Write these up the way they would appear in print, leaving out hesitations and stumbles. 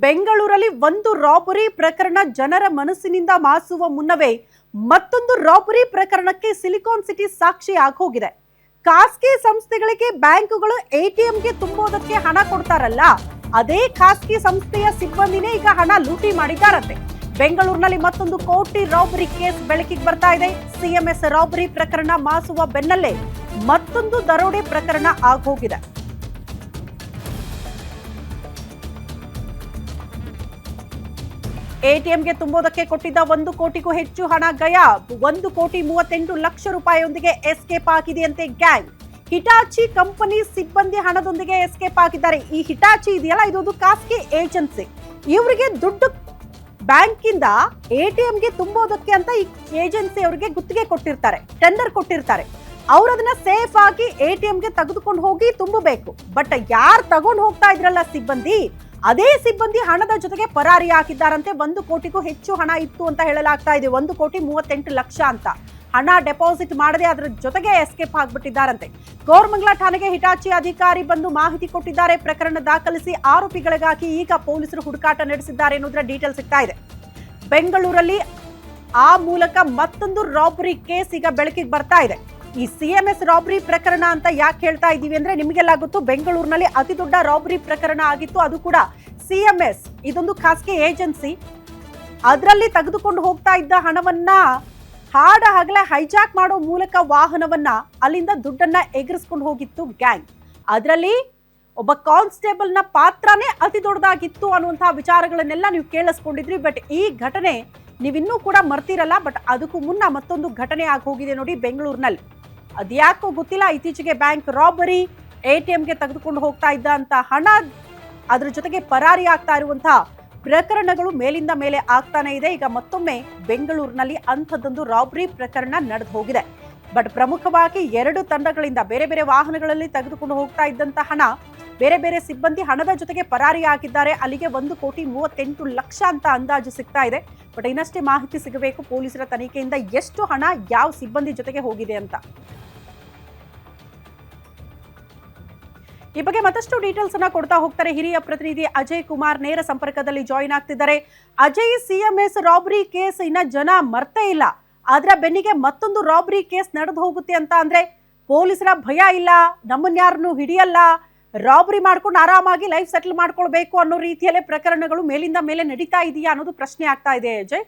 ಬೆಂಗಳೂರಲ್ಲಿ ಒಂದು ರಾಬರಿ ಪ್ರಕರಣ ಜನರ ಮನಸ್ಸಿನಿಂದ ಮಾಸುವ ಮುನ್ನವೇ ಮತ್ತೊಂದು ರಾಬರಿ ಪ್ರಕರಣಕ್ಕೆ ಸಿಲಿಕಾನ್ ಸಿಟಿ ಸಾಕ್ಷಿ ಆಗೋಗಿದೆ. ಖಾಸಗಿ ಸಂಸ್ಥೆಗಳಿಗೆ ಬ್ಯಾಂಕುಗಳು ಎಟಿಎಂಗೆ ತುಂಬೋದಕ್ಕೆ ಹಣ ಕೊಡ್ತಾರಲ್ಲ, ಅದೇ ಖಾಸಗಿ ಸಂಸ್ಥೆಯ ಸಿಬ್ಬಂದಿನೇ ಈಗ ಹಣ ಲೂಟಿ ಮಾಡಿದ್ದಾರಂತೆ. ಬೆಂಗಳೂರಿನಲ್ಲಿ ಮತ್ತೊಂದು ಕೋಟಿ ರಾಬರಿ ಕೇಸ್ ಬೆಳಕಿಗೆ ಬರ್ತಾ ಇದೆ. ಸಿಎಂಎಸ್ ರಾಬರಿ ಪ್ರಕರಣ ಮಾಸುವ ಬೆನ್ನಲ್ಲೇ ಮತ್ತೊಂದು ದರೋಡೆ ಪ್ರಕರಣ ಆಗೋಗಿದೆ. ಎಟಿಎಂಗೆ ತುಂಬೋದಕ್ಕೆ ಕೊಟ್ಟಿದ್ದ 1 ಕೋಟಿಗೂ ಹೆಚ್ಚು ಹಣ ಗಯಾಬ್. 1,38 ಲಕ್ಷ ರೂಪಾಯಿಯೊಂದಿಗೆ ಎಸ್ಕೇಪ್ ಆಗಿದೆಯಂತೆ ಗ್ಯಾಂಗ್. ಹಿಟಾಚಿ ಕಂಪನಿ ಸಿಬ್ಬಂದಿ ಹಣದೊಂದಿಗೆ ಎಸ್ಕೇಪ್ ಆಗಿದ್ದಾರೆ. ಈ ಹಿಟಾಚಿ ಇದೆಯಲ್ಲ, ಇದೊಂದು ಖಾಸಗಿ ಏಜೆನ್ಸಿ. ಇವರಿಗೆ ದುಡ್ಡು ಬ್ಯಾಂಕಿಂದ ಎಟಿಎಂಗೆ ತುಂಬೋದಕ್ಕೆ ಅಂತ ಈ ಏಜೆನ್ಸಿ ಅವರಿಗೆ ಗುತ್ತಿಗೆ ಕೊಟ್ಟಿರ್ತಾರೆ, ಟೆಂಡರ್ ಕೊಟ್ಟಿರ್ತಾರೆ. ಅವ್ರು ಅದನ್ನ ಸೇಫ್ ಆಗಿ ಎಟಿಎಂಗೆ ತೆಗೆದುಕೊಂಡು ಹೋಗಿ ತುಂಬಬೇಕು. ಬಟ್ ಯಾರು ತಗೊಂಡು ಹೋಗ್ತಾ ಇದ್ರಲ್ಲ ಸಿಬ್ಬಂದಿ, ಅದೇ ಸಿಬ್ಬಂದಿ ಹಣದ ಜೊತೆಗೆ ಪರಾರಿ ಹಾಕಿದ್ದಾರಂತೆ. 1 ಕೋಟಿಗೂ ಹೆಚ್ಚು ಹಣ ಇತ್ತು ಅಂತ ಹೇಳಲಾಗ್ತಾ ಇದೆ. 1,38 ಲಕ್ಷ ಅಂತ ಹಣ ಡೆಪಾಸಿಟ್ ಮಾಡದೆ ಅದರ ಜೊತೆಗೆ ಎಸ್ಕೇಪ್ ಆಗ್ಬಿಟ್ಟಿದ್ದಾರಂತೆ. ಕೋರಮಂಗಲ ಠಾಣೆಗೆ ಹಿಟಾಚಿ ಅಧಿಕಾರಿ ಬಂದು ಮಾಹಿತಿ ಕೊಟ್ಟಿದ್ದಾರೆ. ಪ್ರಕರಣ ದಾಖಲಿಸಿ ಆರೋಪಿಗಳಿಗಾಗಿ ಈಗ ಪೊಲೀಸರು ಹುಡುಕಾಟ ನಡೆಸಿದ್ದಾರೆ ಅನ್ನೋದ್ರ ಡೀಟೇಲ್ ಸಿಗ್ತಾ ಇದೆ. ಬೆಂಗಳೂರಲ್ಲಿ ಆ ಮೂಲಕ ಮತ್ತೊಂದು ರಾಬರಿ ಕೇಸ್ ಈಗ ಬೆಳಕಿಗೆ ಬರ್ತಾ ಇದೆ. ಈ ಸಿಎಂಎಸ್ ರಾಬರಿ ಪ್ರಕರಣ ಅಂತ ಯಾಕೆ ಹೇಳ್ತಾ ಇದ್ದೀವಿ ಅಂದ್ರೆ, ನಿಮಗೆಲ್ಲ ಗೊತ್ತು, ಬೆಂಗಳೂರಿನಲ್ಲಿ ಅತಿ ದೊಡ್ಡ ರಾಬರಿ ಪ್ರಕರಣ ಆಗಿತ್ತು. ಅದು ಕೂಡ ಸಿಎಂಎಸ್, ಇದೊಂದು ಖಾಸಗಿ ಏಜೆನ್ಸಿ. ಅದರಲ್ಲಿ ತೆಗೆದುಕೊಂಡು ಹೋಗ್ತಾ ಇದ್ದ ಹಣವನ್ನ ಹಾಡ ಹಗಲೇ ಹೈಜಾಕ್ ಮಾಡೋ ಮೂಲಕ ವಾಹನವನ್ನ ಅಲ್ಲಿಂದ ದುಡ್ಡನ್ನ ಎಗರಿಸ್ಕೊಂಡು ಹೋಗಿತ್ತು ಗ್ಯಾಂಗ್. ಅದರಲ್ಲಿ ಒಬ್ಬ ಕಾನ್ಸ್ಟೇಬಲ್ ನ ಪಾತ್ರನೇ ಅತಿ ದೊಡ್ಡದಾಗಿತ್ತು ಅನ್ನುವಂತಹ ವಿಚಾರಗಳನ್ನೆಲ್ಲ ನೀವು ಕೇಳಿಸ್ಕೊಂಡಿದ್ರಿ. ಬಟ್ ಈ ಘಟನೆ ನೀವಿನ್ನೂ ಕೂಡ ಮರ್ತಿರಲ್ಲ. ಬಟ್ ಅದಕ್ಕೂ ಮುನ್ನ ಮತ್ತೊಂದು ಘಟನೆ ಆಗಿ ಹೋಗಿದೆ ನೋಡಿ ಬೆಂಗಳೂರಿನಲ್ಲಿ. ಅದ್ಯಾಕೋ ಗೊತ್ತಿಲ್ಲ, ಇತ್ತೀಚೆಗೆ ಬ್ಯಾಂಕ್ ರಾಬರಿ, ಎಟಿಎಂಗೆ ತೆಗೆದುಕೊಂಡು ಹೋಗ್ತಾ ಇದ್ದ ಅಂತ ಹಣ, ಅದ್ರ ಜೊತೆಗೆ ಪರಾರಿ ಆಗ್ತಾ ಇರುವಂತಹ ಪ್ರಕರಣಗಳು ಮೇಲಿಂದ ಮೇಲೆ ಆಗ್ತಾನೆ ಇದೆ. ಈಗ ಮತ್ತೊಮ್ಮೆ ಬೆಂಗಳೂರಿನಲ್ಲಿ ಅಂಥದ್ದೊಂದು ರಾಬರಿ ಪ್ರಕರಣ ನಡೆದು ಹೋಗಿದೆ. ಬಟ್ ಪ್ರಮುಖವಾಗಿ 2 ತಂಡಗಳಿಂದ ಬೇರೆ ಬೇರೆ ವಾಹನಗಳಲ್ಲಿ ತೆಗೆದುಕೊಂಡು ಹೋಗ್ತಾ ಇದ್ದಂತ ಹಣ, ಬೇರೆ ಬೇರೆ ಸಿಬ್ಬಂದಿ ಹಣದ ಜೊತೆಗೆ ಪರಾರಿ ಆಗಿದ್ದಾರೆ. ಅಲ್ಲಿಗೆ 1,38 ಲಕ್ಷ ಅಂತ ಅಂದಾಜು ಸಿಗ್ತಾ ಇದೆ. ಬಟ್ ಇನ್ನಷ್ಟೇ ಮಾಹಿತಿ ಸಿಗಬೇಕು ಪೊಲೀಸರ ತನಿಖೆಯಿಂದ, ಎಷ್ಟು ಹಣ ಯಾವ ಸಿಬ್ಬಂದಿ ಜೊತೆಗೆ ಹೋಗಿದೆ ಅಂತ. ಈ ಬಗ್ಗೆ ಮತ್ತಷ್ಟು ಡೀಟೇಲ್ಸ್ ಅನ್ನ ಕೊಡ್ತಾ ಹೋಗ್ತಾರೆ ಹಿರಿಯ ಪ್ರತಿನಿಧಿ ಅಜಯ್ ಕುಮಾರ್. ನೇರ ಸಂಪರ್ಕದಲ್ಲಿ ಜಾಯಿನ್ ಆಗ್ತಿದ್ದಾರೆ. ಅಜಯ್, ಸಿಎಂಎಸ್ ರಾಬರಿ ಕೇಸ್ ಇನ್ನ ಜನ ಮರ್ತೇ ಇಲ್ಲ. ಅದರ ಬೆನ್ನಿಗೆ ಮತ್ತೊಂದು ರಾಬರಿ ಕೇಸ್ ನಡೆದು ಹೋಗುತ್ತೆ ಅಂತ ಅಂದ್ರೆ ಪೊಲೀಸರ ಭಯ ಇಲ್ಲ, ನಮ್ಮನ್ಯಾರನ್ನು ಹಿಡಿಯಲ್ಲ, ರಾಬರಿ ಮಾಡ್ಕೊಂಡು ಆರಾಮಾಗಿ ಲೈಫ್ ಸೆಟಲ್ ಮಾಡ್ಕೊಳ್ಬೇಕು ಅನ್ನೋ ರೀತಿಯಲ್ಲೇ ಪ್ರಕರಣಗಳು ಮೇಲಿಂದ ಮೇಲೆ ನಡೀತಾ ಇದೆಯಾ ಅನ್ನೋದು ಪ್ರಶ್ನೆ ಆಗ್ತಾ ಇದೆ ಅಜಯ್.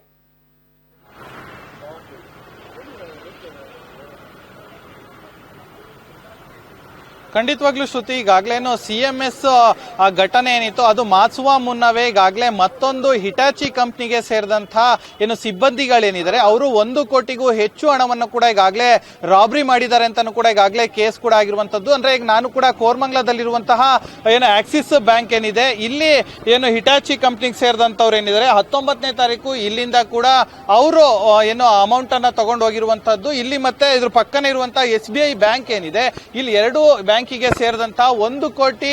ಖಂಡಿತವಾಗ್ಲೂ ಶ್ರುತಿ, ಈಗಾಗಲೇನು ಸಿಎಂಎಸ್ ಘಟನೆ ಏನಿತ್ತು ಅದು ಮಾಸುವ ಮುನ್ನವೇ ಈಗಾಗಲೇ ಮತ್ತೊಂದು ಹಿಟಾಚಿ ಕಂಪ್ನಿಗೆ ಸೇರಿದಂತಹ ಏನು ಸಿಬ್ಬಂದಿಗಳೇನಿದ್ದಾರೆ ಅವರು 1 ಕೋಟಿಗೂ ಹೆಚ್ಚು ಹಣವನ್ನು ಕೂಡ ಈಗಾಗಲೇ ರಾಬರಿ ಮಾಡಿದ್ದಾರೆ ಅಂತಾನು ಕೂಡ ಈಗಾಗಲೇ ಕೇಸ್ ಕೂಡ ಆಗಿರುವಂತದ್ದು. ಅಂದ್ರೆ ಈಗ ನಾನು ಕೂಡ ಕೋರಮಂಗಲದಲ್ಲಿರುವಂತಹ ಏನು ಆಕ್ಸಿಸ್ ಬ್ಯಾಂಕ್ ಏನಿದೆ, ಇಲ್ಲಿ ಏನು ಹಿಟಾಚಿ ಕಂಪ್ನಿಗೆ ಸೇರಿದಂತವ್ರು ಏನಿದ್ದಾರೆ 19ನೇ ತಾರೀಕು ಇಲ್ಲಿಂದ ಕೂಡ ಅವರು ಏನು ಅಮೌಂಟ್ ಅನ್ನ ತಗೊಂಡು ಹೋಗಿರುವಂತದ್ದು. ಇಲ್ಲಿ ಮತ್ತೆ ಇದ್ರ ಪಕ್ಕನೇ ಇರುವಂತಹ SBI ಬ್ಯಾಂಕ್ ಏನಿದೆ, ಇಲ್ಲಿ 2 ಬ್ಯಾಂಕಿಗೆ ಸೇರಿದಂತಹ 1 ಕೋಟಿ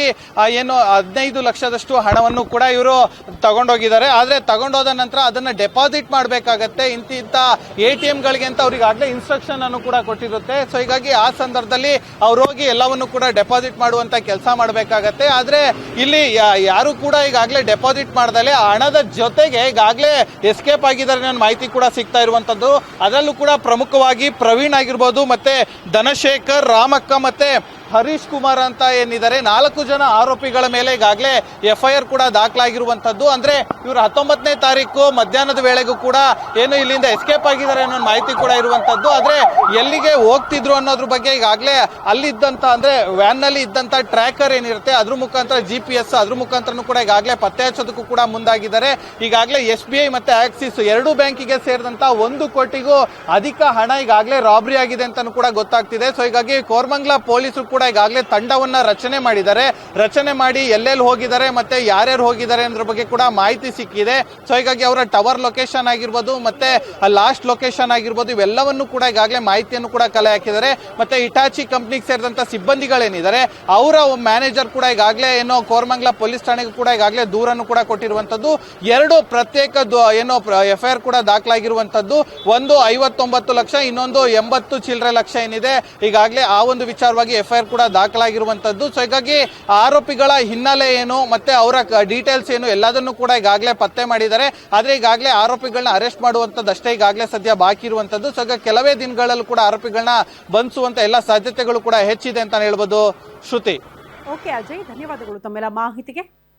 ಏನು 15 ಲಕ್ಷದಷ್ಟು ಹಣವನ್ನು ಕೂಡ ಇವರು ತಗೊಂಡೋಗಿದ್ದಾರೆ. ಆದ್ರೆ ತಗೊಂಡೋದ ನಂತರ ಅದನ್ನ ಡೆಪಾಸಿಟ್ ಮಾಡಬೇಕಾಗತ್ತೆ ಇಂಥ ATM ಗಳಿಗೆ ಅಂತ ಅವ್ರಿಗೆ ಆಗ್ಲೇ ಇನ್ಸ್ಟ್ರಕ್ಷನ್ ಅನ್ನು ಕೂಡ ಕೊಟ್ಟಿರುತ್ತೆ. ಸೊ ಹೀಗಾಗಿ ಆ ಸಂದರ್ಭದಲ್ಲಿ ಅವ್ರು ಹೋಗಿ ಎಲ್ಲವನ್ನು ಕೂಡ ಡೆಪಾಸಿಟ್ ಮಾಡುವಂತ ಕೆಲಸ ಮಾಡಬೇಕಾಗತ್ತೆ. ಆದ್ರೆ ಇಲ್ಲಿ ಯಾರು ಕೂಡ ಈಗಾಗಲೇ ಡೆಪಾಸಿಟ್ ಮಾಡದಲೆ ಹಣದ ಜೊತೆಗೆ ಈಗಾಗಲೇ ಎಸ್ಕೇಪ್ ಆಗಿದ್ದಾರೆ ಅನ್ನೋ ಮಾಹಿತಿ ಕೂಡ ಸಿಗ್ತಾ ಇರುವಂತದ್ದು. ಅದರಲ್ಲೂ ಕೂಡ ಪ್ರಮುಖವಾಗಿ ಪ್ರವೀಣ್ ಆಗಿರ್ಬೋದು, ಮತ್ತೆ ಧನಶೇಖರ್, ರಾಮಕ್ಕ ಮತ್ತೆ ಹರೀಶ್ ಕುಮಾರ್ ಅಂತ ಏನಿದ್ದಾರೆ 4 ಜನ ಆರೋಪಿಗಳ ಮೇಲೆ ಈಗಾಗಲೇ FIR ಕೂಡ ದಾಖಲಾಗಿರುವಂತದ್ದು. ಅಂದ್ರೆ ಇವರು 19ನೇ ತಾರೀಕು ಮಧ್ಯಾಹ್ನದ ವೇಳೆಗೂ ಕೂಡ ಏನು ಇಲ್ಲಿಂದ ಎಸ್ಕೇಪ್ ಆಗಿದ್ದಾರೆ ಅನ್ನೋ ಮಾಹಿತಿ ಕೂಡ ಇರುವಂತದ್ದು. ಆದ್ರೆ ಎಲ್ಲಿಗೆ ಹೋಗ್ತಿದ್ರು ಅನ್ನೋದ್ರ ಬಗ್ಗೆ ಈಗಾಗಲೇ ಅಲ್ಲಿದ್ದಂತ, ಅಂದ್ರೆ ವ್ಯಾನ್ ನಲ್ಲಿ ಇದ್ದಂತ ಟ್ರ್ಯಾಕರ್ ಏನಿರುತ್ತೆ ಅದ್ರ ಮುಖಾಂತರ GPS ಅದ್ರ ಮುಖಾಂತರ ಕೂಡ ಈಗಾಗಲೇ ಪತ್ತೆ ಹಚ್ಚೋದಕ್ಕೂ ಕೂಡ ಮುಂದಾಗಿದ್ದಾರೆ. ಈಗಾಗಲೇ SBI ಮತ್ತೆ ಆಕ್ಸಿಸ್ 2 ಬ್ಯಾಂಕಿಗೆ ಸೇರಿದಂತ 1 ಕೋಟಿಗೂ ಅಧಿಕ ಹಣ ಈಗಾಗಲೇ ರಾಬರಿ ಆಗಿದೆ ಅಂತಾನು ಕೂಡ ಗೊತ್ತಾಗ್ತಿದೆ. ಸೊ ಹೀಗಾಗಿ ಕೋರಮಂಗಲ ಪೊಲೀಸರು ಕೂಡ ಈಗಾಗಲೇ ತಂಡವನ್ನ ರಚನೆ ಮಾಡಿದ್ದಾರೆ. ರಚನೆ ಮಾಡಿ ಎಲ್ಲೆಲ್ಲಿ ಹೋಗಿದ್ದಾರೆ ಮತ್ತೆ ಯಾರ್ಯಾರು ಹೋಗಿದ್ದಾರೆ ಅನ್ನೋದ್ರ ಬಗ್ಗೆ ಕೂಡ ಮಾಹಿತಿ ಸಿಕ್ಕಿದೆ. ಸೊ ಹೀಗಾಗಿ ಅವರ ಟವರ್ ಲೊಕೇಶನ್ ಆಗಿರ್ಬೋದು, ಮತ್ತೆ ಲಾಸ್ಟ್ ಲೊಕೇಶನ್ ಆಗಿರ್ಬೋದು, ಇವೆಲ್ಲವನ್ನು ಕೂಡ ಈಗಾಗಲೇ ಮಾಹಿತಿಯನ್ನು ಕೂಡ ಕಲೆ ಹಾಕಿದ್ದಾರೆ. ಮತ್ತೆ ಹಿಟಾಚಿ ಕಂಪ್ನಿಗೆ ಸೇರಿದಂತ ಸಿಬ್ಬಂದಿಗಳೇನಿದ್ದಾರೆ ಅವರ ಮ್ಯಾನೇಜರ್ ಕೂಡ ಈಗಾಗಲೇ ಏನೋ ಕೋರಮಂಗಲ ಪೊಲೀಸ್ ಠಾಣೆಗೂ ಕೂಡ ಈಗಾಗಲೇ ದೂರನ್ನು ಕೂಡ ಕೊಟ್ಟಿರುವಂತದ್ದು. 2 ಪ್ರತ್ಯೇಕ ಏನೋ FIR ಕೂಡ ದಾಖಲಾಗಿರುವಂತದ್ದು. ಒಂದು 59 ಲಕ್ಷ, ಇನ್ನೊಂದು 80 ಚಿಲ್ಲರೆ ಲಕ್ಷ ಏನಿದೆ ಈಗಾಗಲೇ ಆ ಒಂದು ವಿಚಾರವಾಗಿ FIR ಕೂಡ ದಾಖಲಾಗಿರುವಂತದ್ದು. ಸೊ ಹೀಗಾಗಿ ಆರೋಪಿಗಳ ಹಿನ್ನೆಲೆ ಏನು ಮತ್ತೆ ಅವರ ಡೀಟೇಲ್ಸ್ ಏನು ಎಲ್ಲದನ್ನು ಕೂಡ ಈಗಾಗಲೇ ಪತ್ತೆ ಮಾಡಿದ್ದಾರೆ. ಆದ್ರೆ ಈಗಾಗಲೇ ಆರೋಪಿಗಳನ್ನ ಅರೆಸ್ಟ್ ಮಾಡುವಂತದ್ದು ಅಷ್ಟೇ ಈಗಾಗಲೇ ಸದ್ಯ ಬಾಕಿ ಇರುವಂತದ್ದು. ಸೊ ಈಗ ಕೆಲವೇ ದಿನಗಳಲ್ಲೂ ಕೂಡ ಆರೋಪಿಗಳನ್ನ ಬಂಧಿಸುವಂತ ಎಲ್ಲ ಸಾಧ್ಯತೆಗಳು ಕೂಡ ಹೆಚ್ಚಿದೆ ಅಂತ ಹೇಳ್ಬೋದು. ಶ್ರುತಿ. ಓಕೆ ಅಜಯ್, ಧನ್ಯವಾದಗಳು ತಮ್ಮೆಲ್ಲ ಮಾಹಿತಿಗೆ.